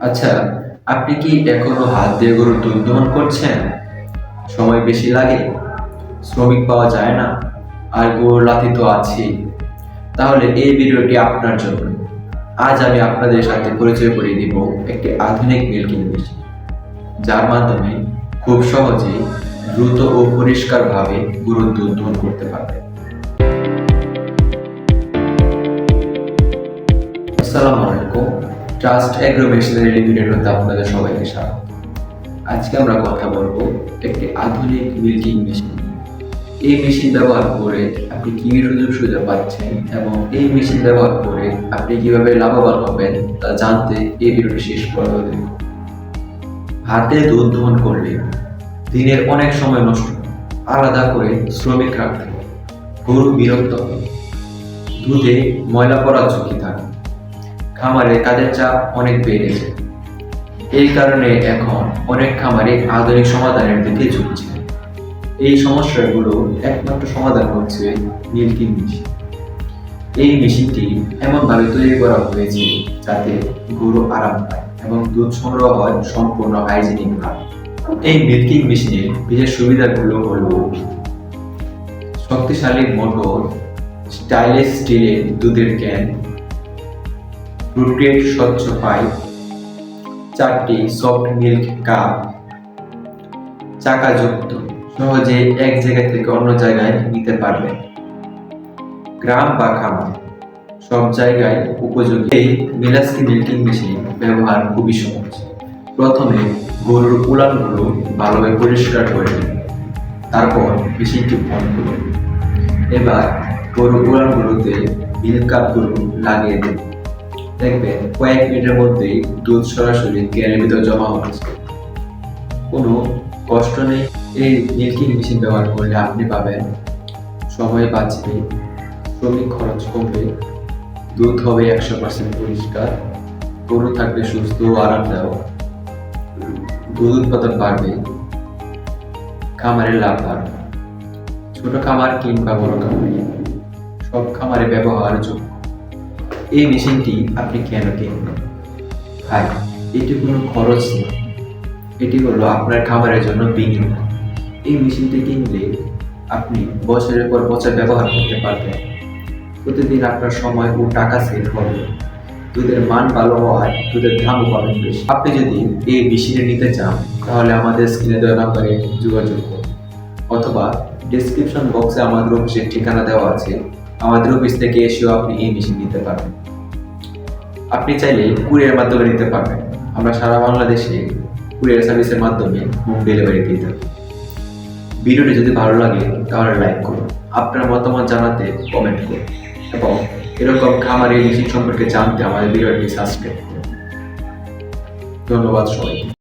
আচ্ছা, আপনি কি এখনো হাত দিয়ে গরুর দুধ দহন করছেন? সময় বেশি লাগে, শ্রমিক পাওয়া যায় না, আর গরুর লাথি তো আছেই। তাহলে এই ভিডিওটি আপনার জন্য। আজ আমি আপনাদের সাথে পরিচয় করিয়ে দিব একটি আধুনিক মিল্কিং মেশিন, যার মাধ্যমে খুব সহজেই দ্রুত ও পরিষ্কারভাবে গরুর দুধ দহন করতে পারবেন। আসসালামু আলাইকুম। ট্রাস্ট এগ্রো মেশিনারি লিমিটেড আপনাদের সবাইকে স্বাগত। আজকে আমরা কথা বলবো একটি আধুনিক মিল্কিং মেশিন। এই মেশিন ব্যবহার করে আপনি কি সুযোগ সুবিধা পাচ্ছেন এবং এই মেশিন ব্যবহার করে আপনি কিভাবে লাভবান হবেন তা জানতে এই ভিডিওটি শেষ পর্যন্ত দেখুন। হাতে দুধ দহন করলে দিনের অনেক সময় নষ্ট হয়। আলাদা করে শ্রমিক রাখতে হয়, গরু বিরক্ত হয়, দুধে ময়লা পড়ার ঝুঁকি থাকে, খামারে কাজের চাপ অনেক বেড়েছে। এই কারণে এখন অনেক খামারে আধুনিক সমাধানের দিকে ঝুঁকছে। এই সমস্যাগুলো একমাত্র সমাধান হচ্ছে মিল্কিং মেশিন। এই মেশিনটি এমনভাবে তৈরি করা হয়েছে যাতে গরু আরাম পায় এবং দুধ সংগ্রহ হয় সম্পূর্ণ হাইজিনিক ভাবে। এই মিল্কিং মেশিনের বিশেষ সুবিধাগুলো হলো শক্তিশালী মোটর, স্টাইলিশ স্টিলের দুধের ক্যান, ফ্রুট গ্রেড স্বচ্ছ পাইপ, 4টি সফট মিল্ক কাপ, চাকাযুক্ত, সহজে এক জায়গা থেকে অন্য জায়গায় নিতে পারবেন। গ্রাম বা খামার সব জায়গায় উপযোগী। এই মিলাস্কি মিল্কিং মেশিন ব্যবহার খুবই সহজ। প্রথমে গরুর উলানগুলো ভালোভাবে পরিষ্কার করে নিন, তারপর মেশিনটি অন করুন। এবার গরুর উলানগুলোতে মিল্ক কাপগুলো লাগিয়ে দিন। দেখবেন কয়েক মিনিটের মধ্যেই দুধ সরাসরি ক্যানের ভিতর জমা হচ্ছে। কোনো কষ্ট নেই। এই মিল্কিং মেশিন ব্যবহার করলে আপনি পাবেন সময় বাঁচবে, শ্রমিক খরচ কমবে, দুধ হবে 100% পরিষ্কার, গরু থাকবে সুস্থ ও আরামদায়ক, দুধ উৎপাদন বাড়বে, খামারের লাভ বাড়বে। ছোট খামার কিংবা বড় খামার, সব খামারে ব্যবহারযোগ্য। এই মেশিনটি আপনি কেন কিনবেন? ভাই, এটি কোনো খরচ না, এটি হলো আপনার খামারের জন্য বিনিয়োগ। এই মেশিনটি কিনলে আপনি বছরের পর বছর ব্যবহার করতে পারবেন। প্রতিদিন আপনার সময় ও টাকা সেভ হবে। দুধের মান ভালো হওয়ায় দুধের দামও পাবেন বেশি। আপনি যদি এই মেশিনে নিতে চান তাহলে আমাদের স্ক্রিনে দেওয়া নাম্বারে যোগাযোগ করুন, অথবা ডেসক্রিপশন বক্সে আমাদের অফিসের ঠিকানা দেওয়া আছে। আমাদের অফিস থেকে এসেও আপনি এই মেশিন নিতে পারবেন। আপনি চাইলে কুরিয়ার মাধ্যমে নিতে পারবেন। আমরা সারা বাংলাদেশে কুরিয়ার সার্ভিসের মাধ্যমে হোম ডেলিভারি দিয়ে থাকি। ভিডিওটি যদি ভালো লাগে তাহলে লাইক করুন, আপনার মতামত জানাতে কমেন্ট করুন এবং এরকম খামারের মেশিন সম্পর্কে জানতে আমাদের ভিডিওটি সাবস্ক্রাইব করুন। ধন্যবাদ সবাইকে।